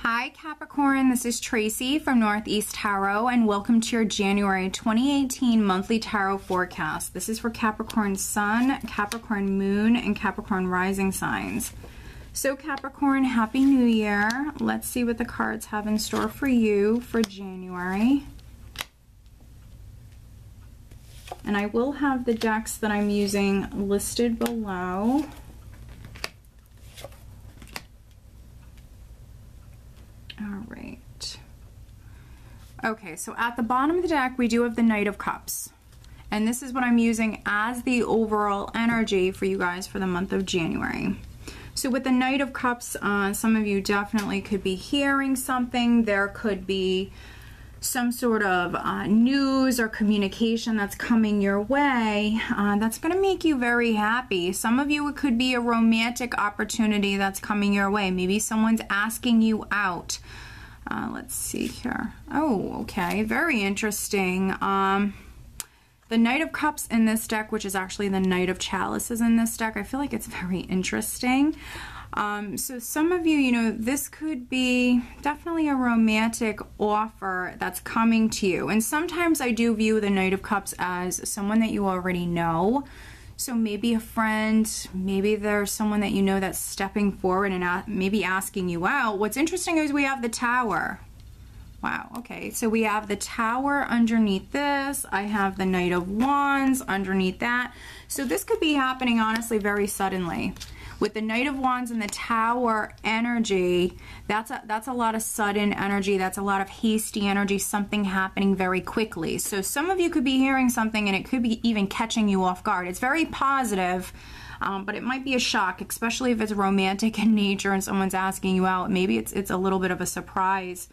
Hi Capricorn, this is Tracy from Northeast Tarot and welcome to your January 2018 monthly tarot forecast. This is for Capricorn Sun, Capricorn Moon, and Capricorn Rising signs. So Capricorn, Happy New Year. Let's see what the cards have in store for you for January. And I will have the decks that I'm using listed below. All right. Okay, so at the bottom of the deck, we do have the Knight of Cups. And this is what I'm using as the overall energy for you guys for the month of January. So with the Knight of Cups, some of you definitely could be hearing something. There could be some sort of news or communication that's coming your way that's going to make you very happy. Some of you, it could be a romantic opportunity that's coming your way. Maybe someone's asking you out. Let's see here. Oh, okay, very interesting. The Knight of Cups in this deck, which is actually the Knight of Chalices in this deck, I feel like it's very interesting. So some of you, you know, this could be definitely a romantic offer that's coming to you. And sometimes I do view the Knight of Cups as someone that you already know. So maybe a friend, maybe there's someone that you know that's stepping forward and maybe asking you out. What's interesting is we have the Tower. Wow, okay, so we have the Tower underneath this. I have the Knight of Wands underneath that. So this could be happening, honestly, very suddenly. With the Knight of Wands and the Tower energy, that's a lot of sudden energy. That's a lot of hasty energy, something happening very quickly. So some of you could be hearing something and it could be even catching you off guard. It's very positive, but it might be a shock, especially if it's romantic in nature and someone's asking you out. Maybe it's a little bit of a surprise.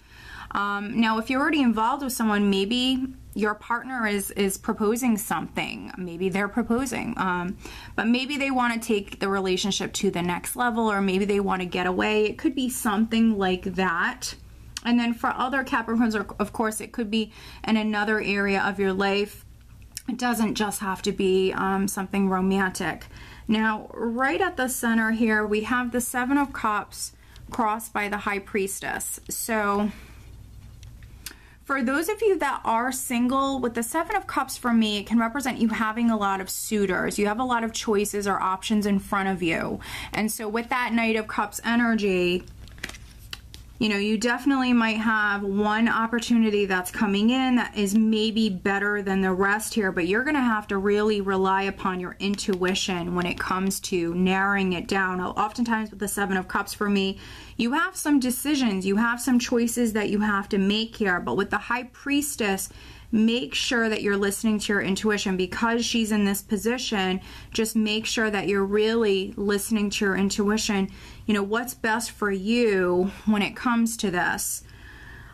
Now, if you're already involved with someone, maybe your partner is proposing something. Maybe they're proposing, but maybe they want to take the relationship to the next level, or maybe they want to get away. It could be something like that. And then for other Capricorns, of course, it could be in another area of your life. It doesn't just have to be something romantic. Now, right at the center here, we have the Seven of Cups crossed by the High Priestess. So for those of you that are single, with the Seven of Cups, for me, it can represent you having a lot of suitors. You have a lot of choices or options in front of you. And so with that Knight of Cups energy, you know, you definitely might have one opportunity that's coming in that is maybe better than the rest here, but you're going to have to really rely upon your intuition when it comes to narrowing it down. Oftentimes with the Seven of Cups, for me, you have some decisions, you have some choices that you have to make here, but with the High Priestess, make sure that you're listening to your intuition. Because she's in this position, just make sure that you're really listening to your intuition. You know, what's best for you when it comes to this.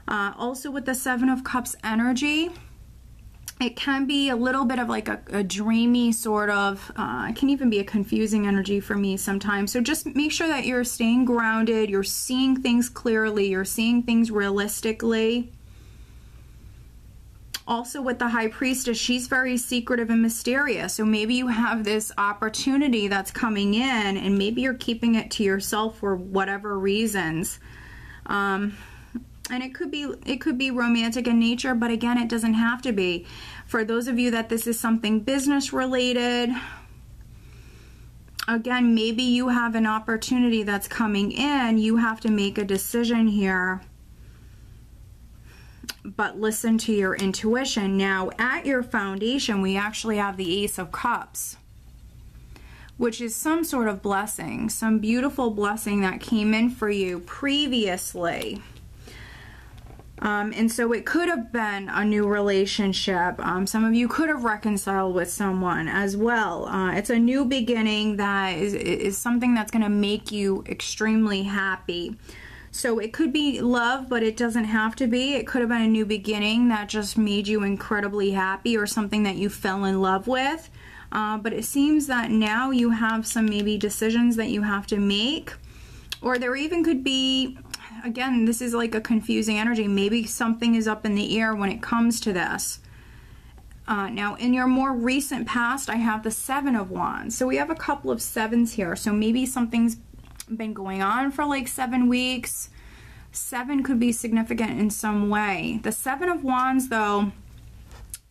Also with the Seven of Cups energy, it can be a little bit of like a dreamy sort of, it can even be a confusing energy for me sometimes. So just make sure that you're staying grounded, you're seeing things clearly, you're seeing things realistically. Also with the High Priestess, she's very secretive and mysterious. So maybe you have this opportunity that's coming in and maybe you're keeping it to yourself for whatever reasons. And it could be romantic in nature, but again, it doesn't have to be. For those of you that this is something business related, again, maybe you have an opportunity that's coming in. You have to make a decision here, but listen to your intuition. Now, at your foundation, we actually have the Ace of Cups, which is some sort of blessing, some beautiful blessing that came in for you previously. And so it could have been a new relationship. Some of you could have reconciled with someone as well. It's a new beginning that is something that's going to make you extremely happy. So it could be love, but it doesn't have to be. It could have been a new beginning that just made you incredibly happy, or something that you fell in love with. But it seems that now you have some maybe decisions that you have to make. Or there even could be, again, this is like a confusing energy. Maybe something is up in the air when it comes to this. Now, in your more recent past, I have the Seven of Wands. So we have a couple of sevens here. So maybe something's been going on for like 7 weeks. 7 could be significant in some way. The 7 of Wands, though,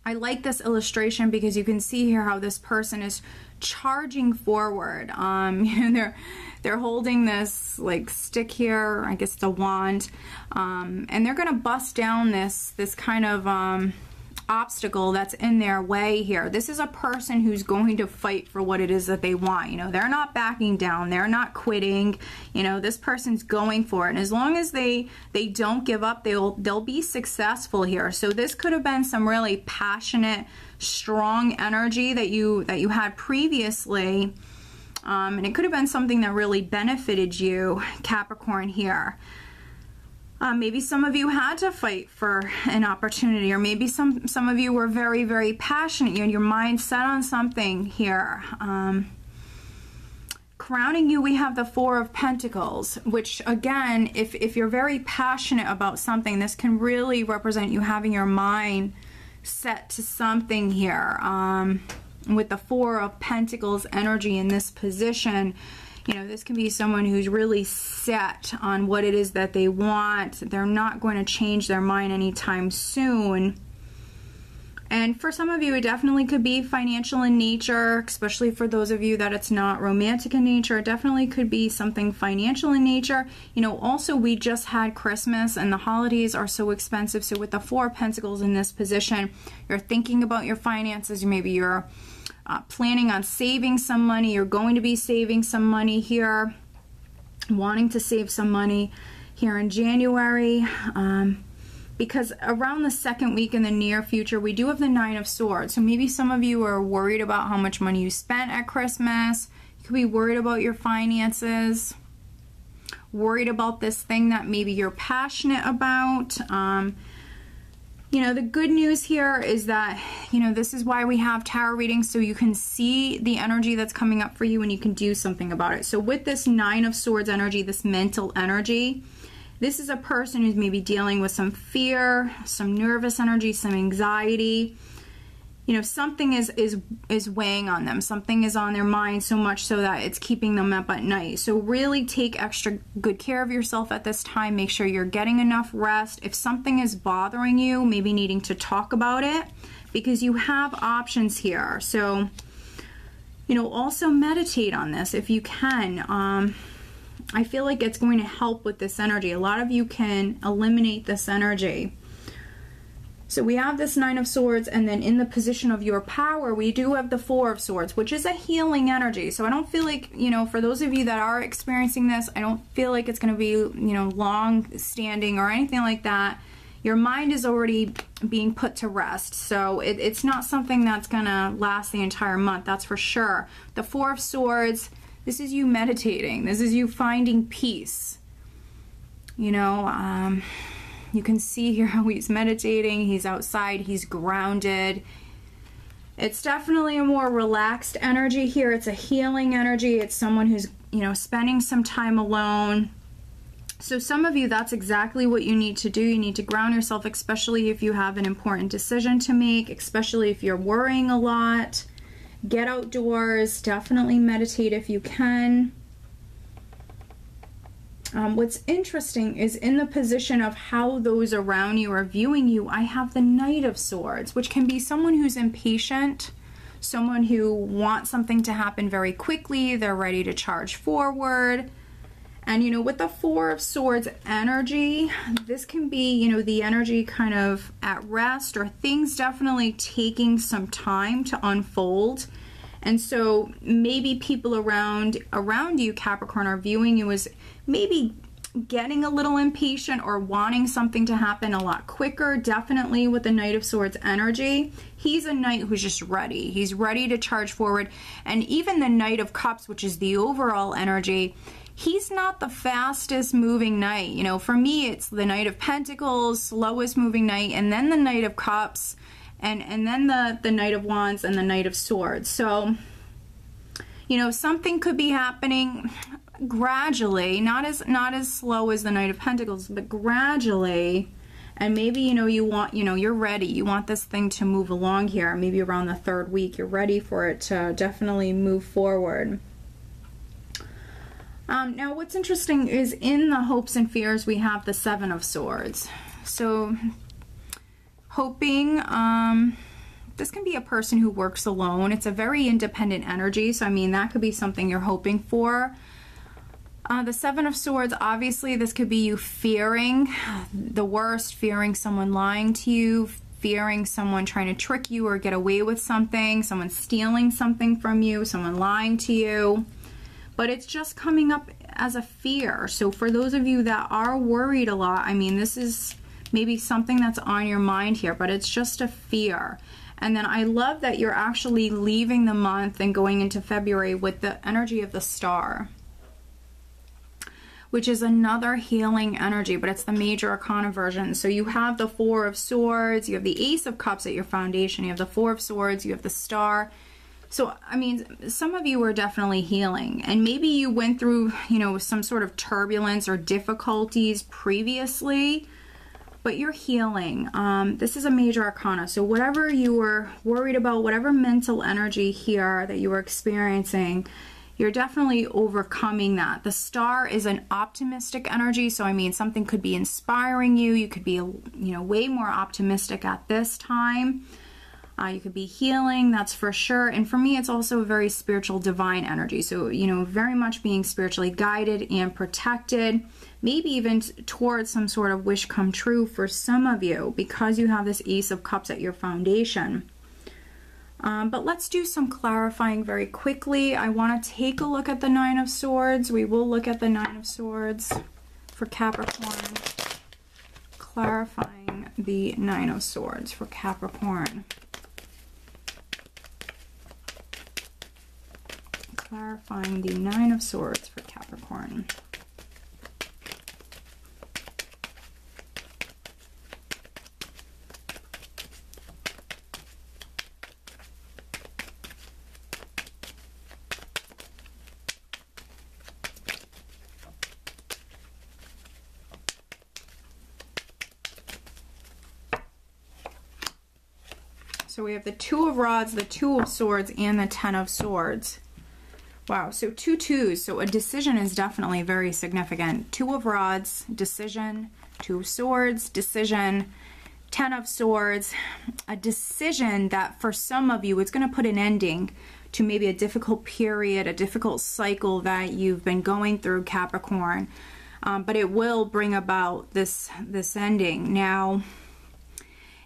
I like this illustration because you can see here how this person is charging forward. You know, they're holding this like stick here, I guess it's a wand, and they're gonna bust down this kind of obstacle that's in their way here. This is a person who's going to fight for what it is that they want. You know, they're not backing down, they're not quitting. You know, this person's going for it, and as long as they don't give up, they'll be successful here. So this could have been some really passionate, strong energy that you had previously, and it could have been something that really benefited you, Capricorn, here. Maybe some of you had to fight for an opportunity, or maybe some of you were very, very passionate. You had your mind set on something here. Crowning you, we have the 4 of Pentacles, which again, if you're very passionate about something, this can really represent you having your mind set to something here. With the 4 of Pentacles energy in this position, you know, this can be someone who's really set on what it is that they want. They're not going to change their mind anytime soon. And for some of you, it definitely could be financial in nature, especially for those of you that it's not romantic in nature. It definitely could be something financial in nature. You know, also, we just had Christmas and the holidays are so expensive. So with the 4 of Pentacles in this position, you're thinking about your finances. Maybe you're planning on saving some money. You're going to be saving some money here, wanting to save some money here in January, because around the 2nd week in the near future, we do have the 9 of Swords. So maybe some of you are worried about how much money you spent at Christmas. You could be worried about your finances, worried about this thing that maybe you're passionate about. You know, the good news here is that, you know, this is why we have tarot readings, so you can see the energy that's coming up for you and you can do something about it. So with this 9 of Swords energy, this mental energy, this is a person who's maybe dealing with some fear, some nervous energy, some anxiety. You know, something is weighing on them. Something is on their mind so much so that it's keeping them up at night. So really take extra good care of yourself at this time. Make sure you're getting enough rest. If something is bothering you, maybe needing to talk about it, because you have options here. So, you know, also meditate on this if you can. I feel like it's going to help with this energy. A lot of you can eliminate this energy. So we have this 9 of Swords, and then in the position of your power, we do have the 4 of Swords, which is a healing energy. So I don't feel like, you know, for those of you that are experiencing this, I don't feel like it's going to be, you know, long standing or anything like that. Your mind is already being put to rest. So it's not something that's going to last the entire month, that's for sure. The 4 of Swords, this is you meditating. This is you finding peace. You know, you can see here how he's meditating. He's outside. He's grounded. It's definitely a more relaxed energy here. It's a healing energy. It's someone who's, you know, spending some time alone. So some of you, that's exactly what you need to do. You need to ground yourself, especially if you have an important decision to make, especially if you're worrying a lot. Get outdoors. Definitely meditate if you can. What's interesting is in the position of how those around you are viewing you, I have the Knight of Swords, which can be someone who's impatient, someone who wants something to happen very quickly. They're ready to charge forward. And, you know, with the 4 of Swords energy, this can be, you know, the energy kind of at rest, or things definitely taking some time to unfold. And so maybe people around you, Capricorn, are viewing you as maybe getting a little impatient or wanting something to happen a lot quicker. Definitely with the Knight of Swords energy, he's a knight who's just ready. He's ready to charge forward. And even the Knight of Cups, which is the overall energy, he's not the fastest moving knight. You know, for me, it's the Knight of Pentacles, slowest moving knight, and then the Knight of Cups, and then the Knight of Wands and the Knight of Swords. So, you know, something could be happening gradually, not as slow as the Knight of Pentacles, but gradually. And maybe, you know, you're ready. You want this thing to move along here. Maybe around the 3rd week, you're ready for it to definitely move forward. Now what's interesting is in the hopes and fears we have the Seven of Swords. So hoping, this can be a person who works alone. It's a very independent energy, so I mean that could be something you're hoping for. The Seven of Swords, obviously this could be you fearing the worst, fearing someone lying to you, fearing someone trying to trick you or get away with something, someone stealing something from you, someone lying to you. But it's just coming up as a fear. So for those of you that are worried a lot, I mean, this is maybe something that's on your mind here, but it's just a fear. And then I love that you're actually leaving the month and going into February with the energy of the Star, which is another healing energy, but it's the major arcana version. So you have the Four of Swords, you have the Ace of Cups at your foundation, you have the Four of Swords, you have the Star. So, I mean, some of you are definitely healing, and maybe you went through, you know, some sort of turbulence or difficulties previously, but you're healing. This is a major arcana. So whatever you were worried about, whatever mental energy here that you were experiencing, you're definitely overcoming that. The Star is an optimistic energy. So, I mean, something could be inspiring you. You could be, you know, way more optimistic at this time. You could be healing, that's for sure. And for me, it's also a very spiritual, divine energy. So, you know, very much being spiritually guided and protected, maybe even towards some sort of wish come true for some of you because you have this Ace of Cups at your foundation. But let's do some clarifying very quickly. I want to take a look at the Nine of Swords. We will look at the Nine of Swords for Capricorn. Clarifying the Nine of Swords for Capricorn. Clarifying the Nine of Swords for Capricorn. So we have the Two of Rods, the Two of Swords, and the Ten of Swords. Wow, so 2 twos, so a decision is definitely very significant. Two of Rods, decision. Two of Swords, decision. Ten of Swords, a decision that for some of you, it's going to put an ending to maybe a difficult period, a difficult cycle that you've been going through, Capricorn. But it will bring about this ending. Now,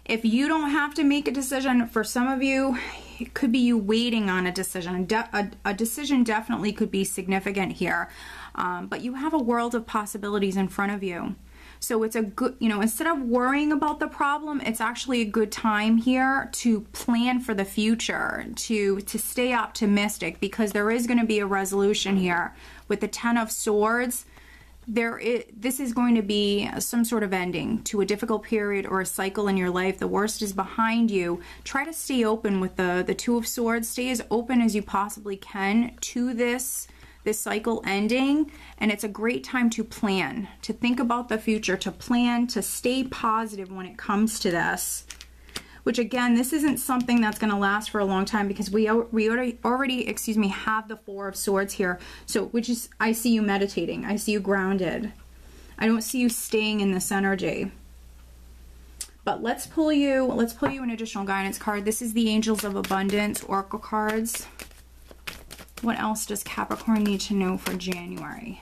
if you don't have to make a decision, for some of you, it could be you waiting on a decision. A decision definitely could be significant here. But you have a world of possibilities in front of you. So it's a good, you know, instead of worrying about the problem, it's actually a good time here to plan for the future, to stay optimistic, because there is going to be a resolution here. With the Ten of Swords, this is going to be some sort of ending to a difficult period or a cycle in your life. The worst is behind you. Try to stay open with the Two of Swords. Stay as open as you possibly can to this cycle ending, and it's a great time to plan, to think about the future, to plan, to stay positive when it comes to this. Which again, this isn't something that's going to last for a long time, because we already excuse me, have the Four of Swords here. So, which is, I see you meditating. I see you grounded. I don't see you staying in this energy. But let's pull you an additional guidance card. This is the Angels of Abundance Oracle cards. What else does Capricorn need to know for January?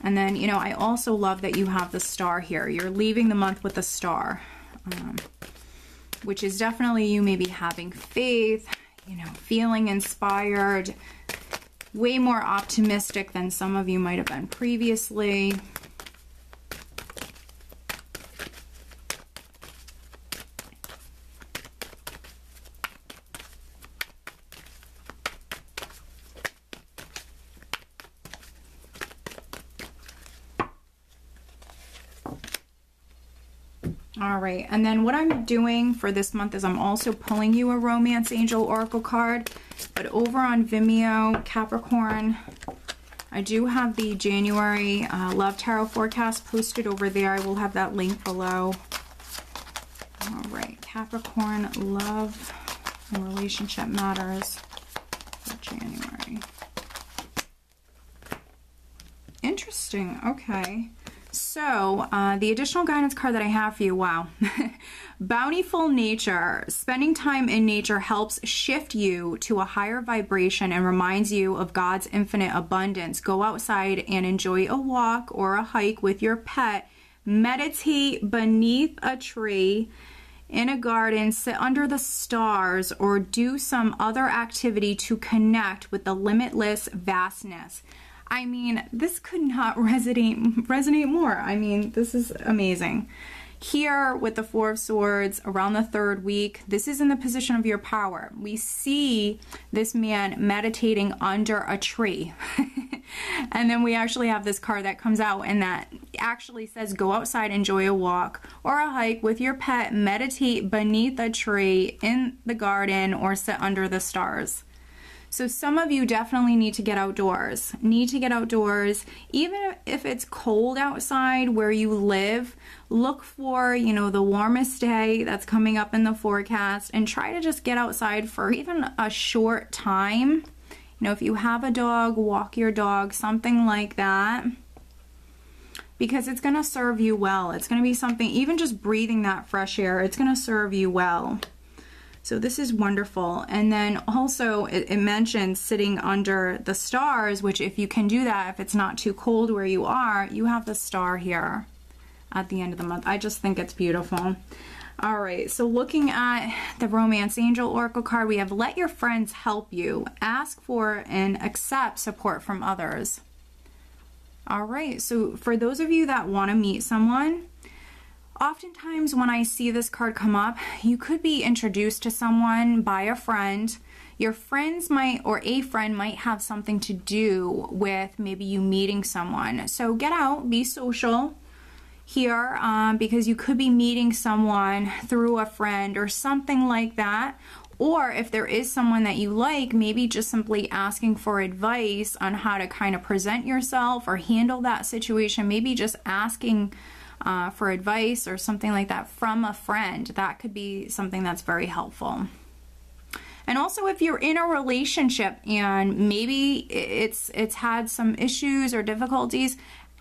And then, you know, I also love that you have the Star here. You're leaving the month with the Star, which is definitely you maybe having faith, you know, feeling inspired, way more optimistic than some of you might have been previously. All right, and then what I'm doing for this month is I'm also pulling you a Romance Angel Oracle card, but over on Vimeo, Capricorn, I do have the January Love Tarot forecast posted over there. I will have that link below. All right, Capricorn, love and relationship matters for January. Interesting. Okay. So, the additional guidance card that I have for you, wow. Bountiful nature. Spending time in nature helps shift you to a higher vibration and reminds you of God's infinite abundance. Go outside and enjoy a walk or a hike with your pet. Meditate beneath a tree, in a garden, sit under the stars, or do some other activity to connect with the limitless vastness. I mean, this could not resonate more. I mean, this is amazing. Here with the Four of Swords around the 3rd week, this is in the position of your power. We see this man meditating under a tree. And then we actually have this card that comes out and that actually says go outside, enjoy a walk or a hike with your pet, meditate beneath a tree, in the garden, or sit under the stars. So some of you definitely need to get outdoors. Even if it's cold outside where you live, look for, you know, the warmest day that's coming up in the forecast and try to just get outside for even a short time. You know, if you have a dog, walk your dog, something like that. Because it's going to serve you well. It's going to be something, even just breathing that fresh air, it's going to serve you well. So this is wonderful. And then also it mentions sitting under the stars, which if you can do that, if it's not too cold where you are, you have the star here at the end of the month. I just think it's beautiful. All right, so looking at the Romance Angel Oracle card, we have let your friends help you. Ask for and accept support from others. All right, so for those of you that want to meet someone, oftentimes when I see this card come up, you could be introduced to someone by a friend. Your friends might, or a friend might have something to do with maybe you meeting someone. So get out, be social here, because you could be meeting someone through a friend or something like that. Or if there is someone that you like, maybe just simply asking for advice on how to kind of present yourself or handle that situation. Maybe just asking for advice or something like that from a friend. That could be something that's very helpful. And also if you're in a relationship and maybe it's had some issues or difficulties,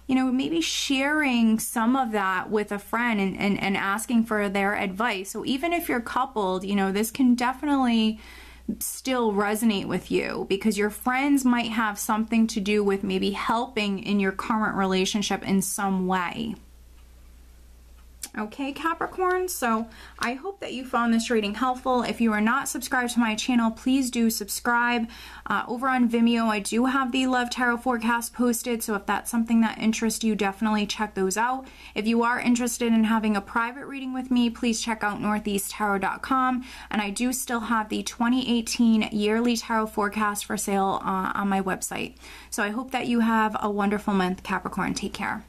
you know, maybe sharing some of that with a friend and asking for their advice. So even if you're coupled, you know, this can definitely still resonate with you because your friends might have something to do with maybe helping in your current relationship in some way. Okay, Capricorn, so I hope that you found this reading helpful. If you are not subscribed to my channel, please do subscribe. Over on Vimeo, I do have the Love Tarot forecast posted, so if that's something that interests you, definitely check those out. If you are interested in having a private reading with me, please check out northeasttarot.com, and I do still have the 2018 yearly tarot forecast for sale on my website. So I hope that you have a wonderful month, Capricorn. Take care.